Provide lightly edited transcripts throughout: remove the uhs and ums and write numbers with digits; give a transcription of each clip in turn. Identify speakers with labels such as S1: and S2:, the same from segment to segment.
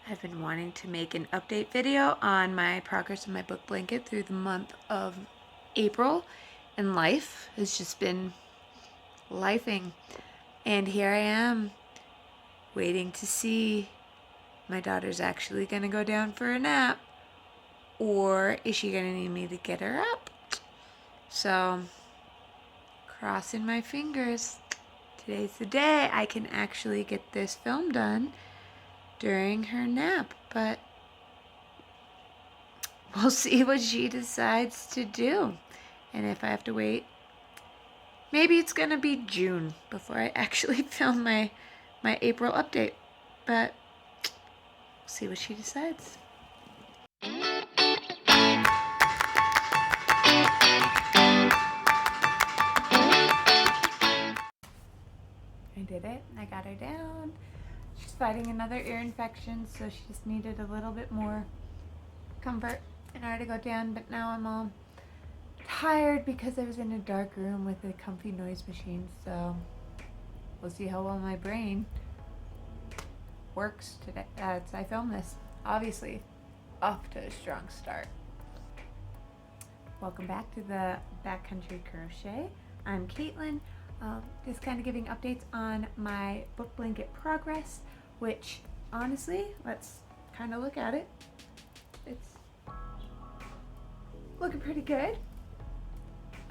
S1: I've been wanting to make an update video on my progress on my book blanket through the month of April, and life has just been lifing. And here I am, waiting to see my daughter's actually gonna go down for a nap, or is she gonna need me to get her up? So, crossing my fingers. Today's the day I can actually get this film done during her nap, but we'll see what she decides to do. And if I have to wait, maybe it's gonna be June before I actually film my April update, but we'll see what she decides. I did it. I got her down. She's fighting another ear infection, so she just needed a little bit more comfort in order to go down. But now I'm all tired because I was in a dark room with a comfy noise machine, so we'll see how well my brain works today as I film this. Obviously, off to a strong start. Welcome back to the Backcountry Crochet. I'm Caitlin. Just kind of giving updates on my book blanket progress, which honestly, let's kind of look at it. It's looking pretty good.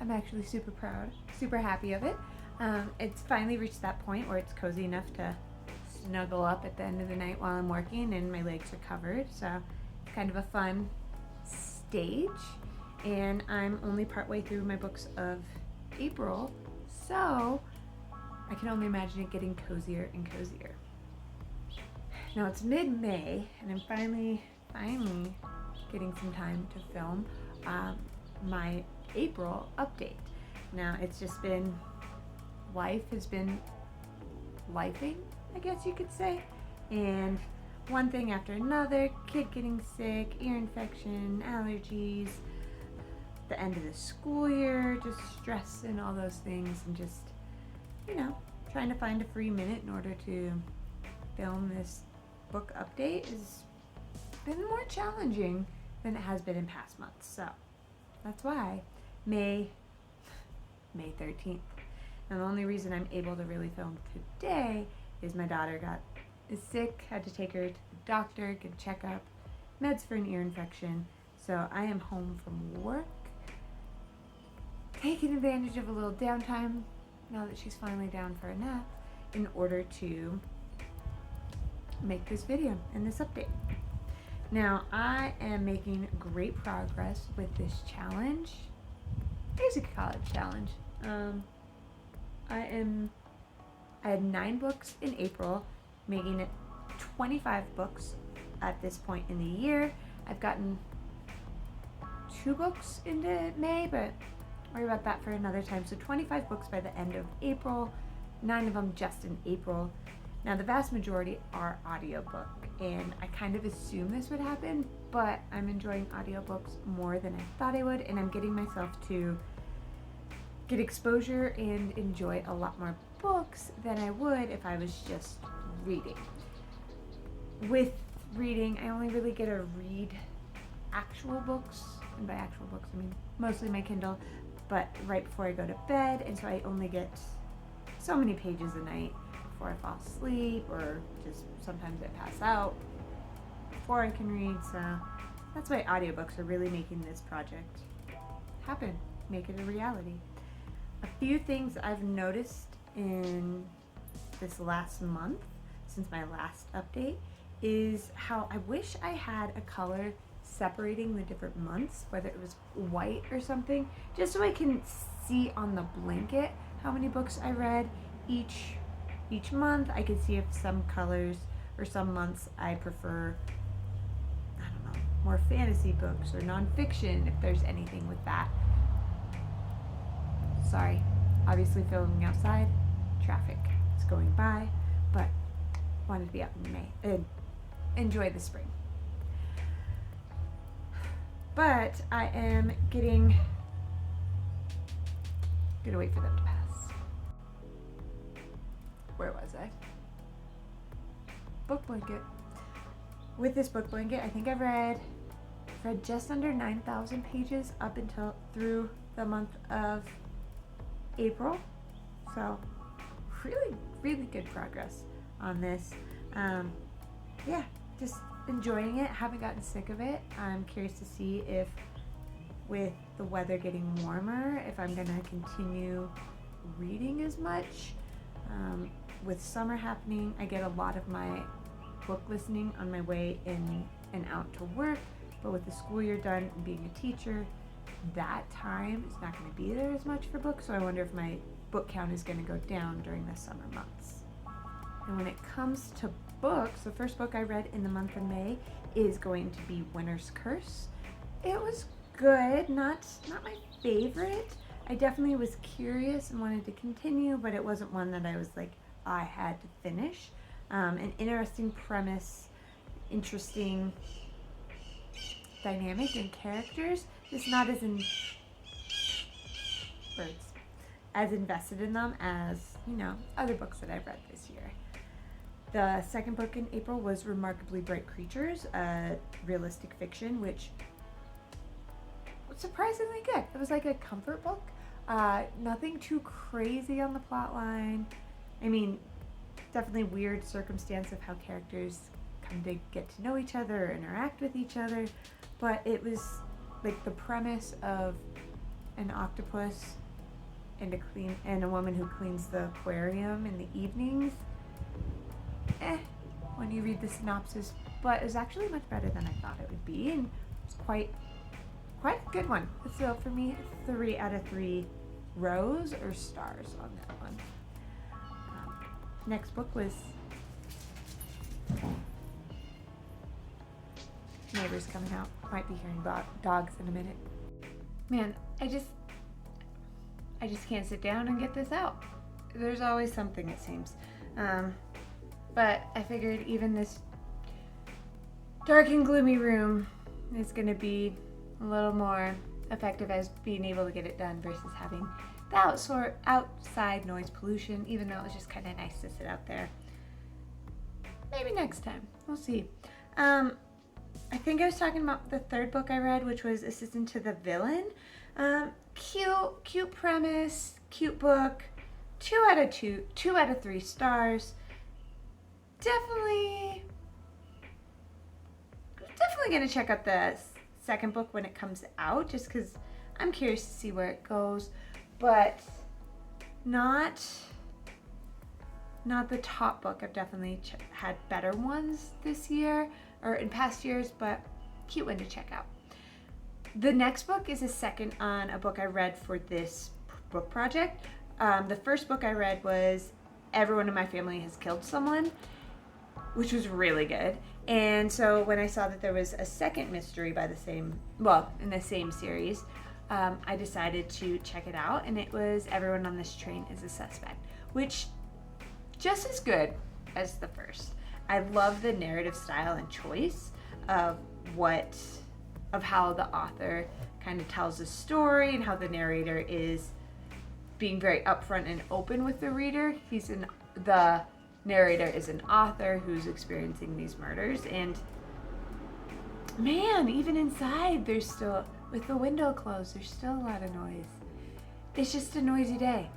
S1: I'm actually super proud, super happy of it. It's finally reached that point where it's cozy enough to snuggle up at the end of the night while I'm working and my legs are covered, so it's kind of a fun stage. And I'm only partway through my books of April, so I can only imagine it getting cozier and cozier. Now it's mid-May and I'm finally getting some time to film my April update. Now it's just been, life has been lifing, I guess you could say, and one thing after another, kid getting sick, ear infection, allergies, the end of the school year, just stress and all those things, and just, trying to find a free minute in order to film this book update has been more challenging than it has been in past months. So that's why May 13th. And the only reason I'm able to really film today is my daughter is sick, had to take her to the doctor, get a checkup, meds for an ear infection. So I am home from work, taking advantage of a little downtime now that she's finally down for a nap in order to make this video and this update. Now I am making great progress with this challenge. I guess you could call it a challenge. I had 9 books in April, making it 25 books at this point in the year. I've gotten 2 books into May, but worry about that for another time. So 25 books by the end of April, 9 of them just in April. Now the vast majority are audiobook, and I kind of assumed this would happen, but I'm enjoying audiobooks more than I thought I would, and I'm getting myself to get exposure and enjoy a lot more books than I would if I was just reading. With reading, I only really get to read actual books, and by actual books I mean mostly my Kindle, but right before I go to bed, and so I only get so many pages a night before I fall asleep, or just sometimes I pass out before I can read. So that's why audiobooks are really making this project happen, make it a reality. A few things I've noticed in this last month since my last update is how I wish I had a color separating the different months, whether it was white or something, just so I can see on the blanket how many books I read each month. I can see if some colors or some months I prefer, I don't know, more fantasy books or nonfiction, if there's anything with that. Sorry, obviously filming outside, traffic is going by, but wanted to be out in May and enjoy the spring. But I am gonna wait for them to pass. Where was I? Book blanket. with this book blanket, I think I've read just under 9,000 pages up until through the month of April. So really, really good progress on this. Yeah, just enjoying it. Haven't gotten sick of it. I'm curious to see if with the weather getting warmer, if I'm gonna continue reading as much. With summer happening, I get a lot of my book listening on my way in and out to work, but with the school year done and being a teacher, that time is not going to be there as much for books, so I wonder if my book count is going to go down during the summer months. And when it comes to books, the first book I read in the month of May is going to be Winter's Curse. It was good, not my favorite. I definitely was curious and wanted to continue, but it wasn't one that I was like, I had to finish. An interesting premise, interesting dynamic and characters. Just not as as invested in them as, other books that I've read this year. The second book in April was Remarkably Bright Creatures, a realistic fiction, which was surprisingly good. It was like a comfort book. Nothing too crazy on the plot line. I mean, definitely weird circumstance of how characters come to get to know each other or interact with each other, but it was like the premise of an octopus and a woman who cleans the aquarium in the evenings. When you read the synopsis, but it was actually much better than I thought it would be, and it's quite a good one. So for me, 3 out of 3 rose or stars on that one. Next book was neighbors coming out. Might be hearing dogs in a minute. Man, I just can't sit down and get this out. There's always something, it seems. But I figured even this dark and gloomy room is going to be a little more effective as being able to get it done versus having the outside noise pollution, even though it was just kind of nice to sit out there. Maybe next time. We'll see. I think I was talking about the third book I read, which was Assistant to the Villain. Cute premise, cute book. 2 out of 3 stars. Definitely gonna check out the second book when it comes out, just because I'm curious to see where it goes, but not the top book. I've definitely had better ones this year or in past years, but cute one to check out. The next book is a second on a book I read for this book project. The first book I read was Everyone in My Family Has Killed Someone, which was really good. And so when I saw that there was a second mystery in the same series, I decided to check it out, and it was Everyone on This Train is a Suspect, which just as good as the first. I love the narrative style and choice of how the author kind of tells a story and how the narrator is being very upfront and open with the reader. The narrator is an author who's experiencing these murders, and man, even inside there's still, with the window closed, there's still a lot of noise. It's just a noisy day.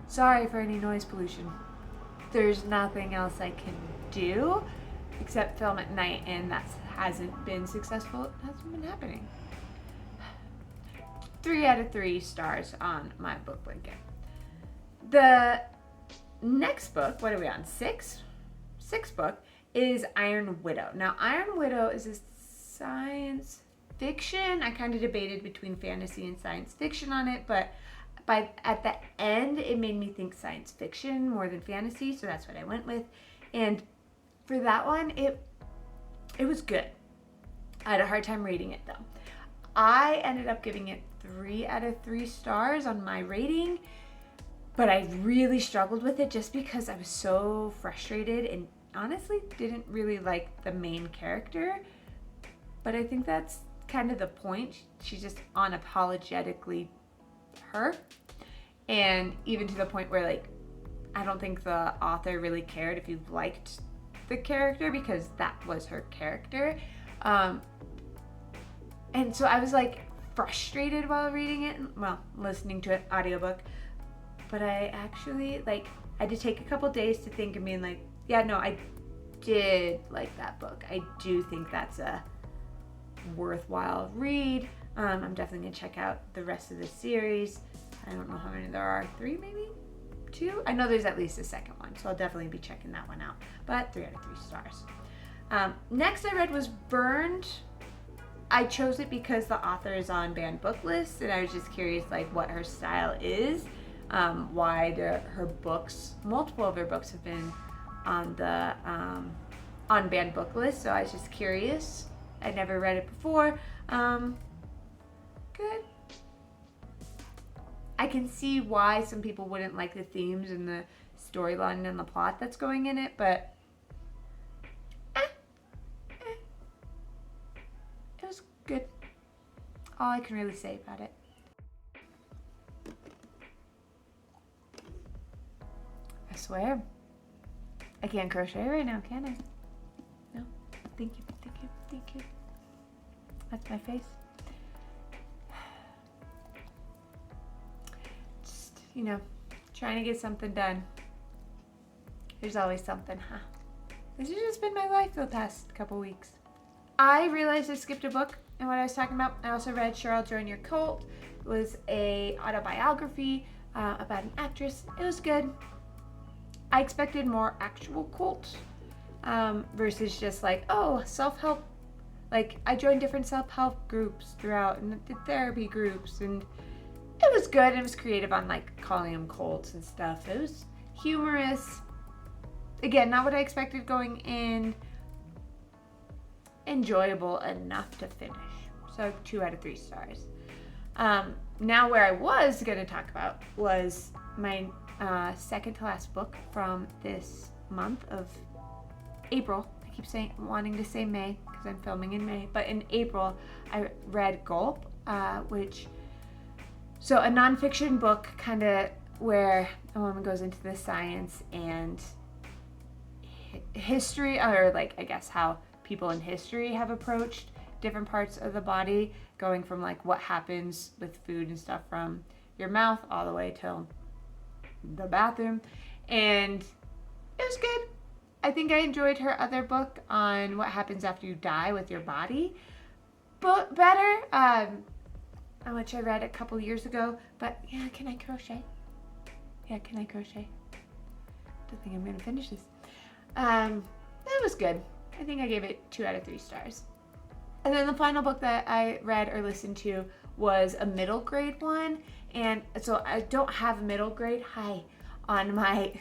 S1: Sorry for any noise pollution. There's nothing else I can do except film at night, and that hasn't been successful. It hasn't been happening. 3 out of 3 stars on my book blanket. The next book, what are we on? 6? 6th book is Iron Widow. Now, Iron Widow is a science fiction. I kind of debated between fantasy and science fiction on it, but at the end, it made me think science fiction more than fantasy, so that's what I went with. And for that one, it was good. I had a hard time reading it, though. I ended up giving it 3 out of 3 stars on my rating, but I really struggled with it just because I was so frustrated and honestly didn't really like the main character. But I think that's kind of the point. She's just unapologetically her. And even to the point where, like, I don't think the author really cared if you liked the character because that was her character. And so I was like frustrated while reading it, well, listening to an audiobook. But I actually I had to take a couple days to think and being like, yeah, no, I did like that book. I do think that's a worthwhile read. I'm definitely gonna check out the rest of the series. I don't know how many there are, 3 maybe? 2? I know there's at least a second one, so I'll definitely be checking that one out. But 3 out of 3 stars. Next I read was Burned. I chose it because the author is on banned book lists, and I was just curious what her style is. Why her books, multiple of her books have been on the on banned book list, so I was just curious. I'd never read it before. Good. I can see why some people wouldn't like the themes and the storyline and the plot that's going in it, but it was good. All I can really say about it. I swear, I can't crochet right now, can I? No. Thank you, thank you, thank you. That's my face. Just, trying to get something done. There's always something, huh? This has just been my life the past couple weeks. I realized I skipped a book in what I was talking about. I also read Cheryl Join Your Cult. It was a autobiography about an actress. It was good. I expected more actual cult versus just self-help. I joined different self-help groups throughout and did therapy groups, and it was good. It was creative on calling them cults and stuff. It was humorous. Again, not what I expected going in. Enjoyable enough to finish. So 2 out of 3 stars. Now where I was going to talk about was my second to last book from this month of April. I keep wanting to say May because I'm filming in May, but in April I read Gulp, so a nonfiction book kind of where a woman goes into the science and history, or I guess how people in history have approached different parts of the body, going from what happens with food and stuff from your mouth all the way till the bathroom, and it was good. I think I enjoyed her other book on what happens after you die with your body, but better, which I read a couple years ago. But yeah, can I crochet? Yeah, can I crochet? Don't think I'm gonna finish this. That was good. I think I gave it 2 out of 3 stars. And then the final book that I read or listened to was a middle grade one. And so I don't have middle grade on my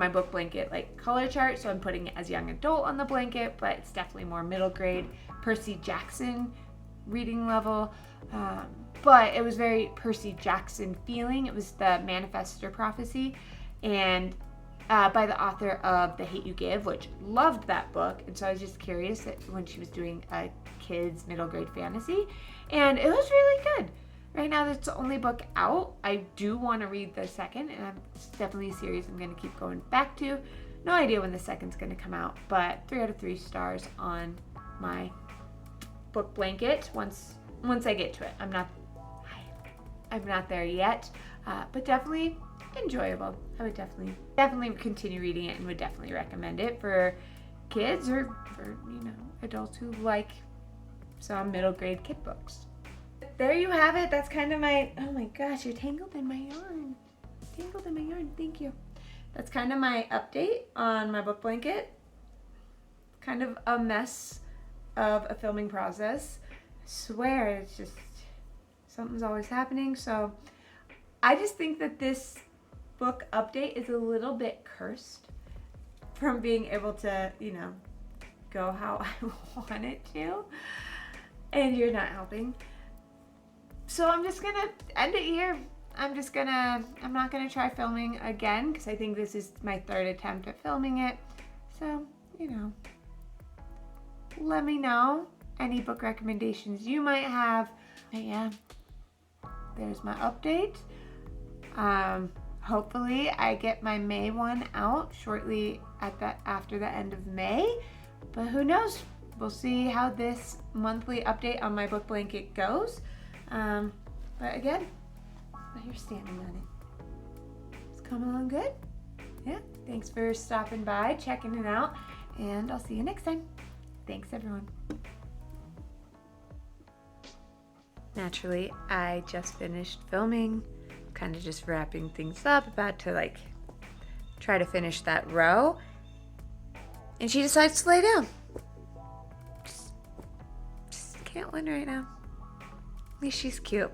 S1: book blanket color chart. So I'm putting it as young adult on the blanket, but it's definitely more middle grade, Percy Jackson reading level. But it was very Percy Jackson feeling. It was the Manifestor Prophecy, and by the author of The Hate U Give, which loved that book. And so I was just curious that when she was doing a kids middle grade fantasy, and it was really good. Right now that's the only book out. I do want to read the second, and it's definitely a series I'm going to keep going back to. No idea when the second's going to come out, but 3 out of 3 stars on my book blanket once I get to it. I'm not there yet, but definitely enjoyable. I would definitely continue reading it, and would definitely recommend it for kids or for adults who like some middle grade kid books. There you have it. That's kind of my, oh my gosh, you're tangled in my yarn. Thank you. That's kind of my update on my book blanket. Kind of a mess of a filming process. I swear, it's just something's always happening. So I just think that this book update is a little bit cursed from being able to, go how I want it to. And you're not helping. So I'm just gonna end it here. I'm not gonna try filming again because I think this is my 3rd attempt at filming it. So, let me know any book recommendations you might have. But yeah, there's my update. hopefully I get my May one out shortly after the end of May, but who knows? We'll see how this monthly update on my book blanket goes. But again, you're standing on it. It's coming along good. Yeah, thanks for stopping by, checking it out, and I'll see you next time. Thanks, everyone. Naturally, I just finished filming, kind of just wrapping things up, about to try to finish that row, and she decides to lay down. Just can't win right now. At least she's cute.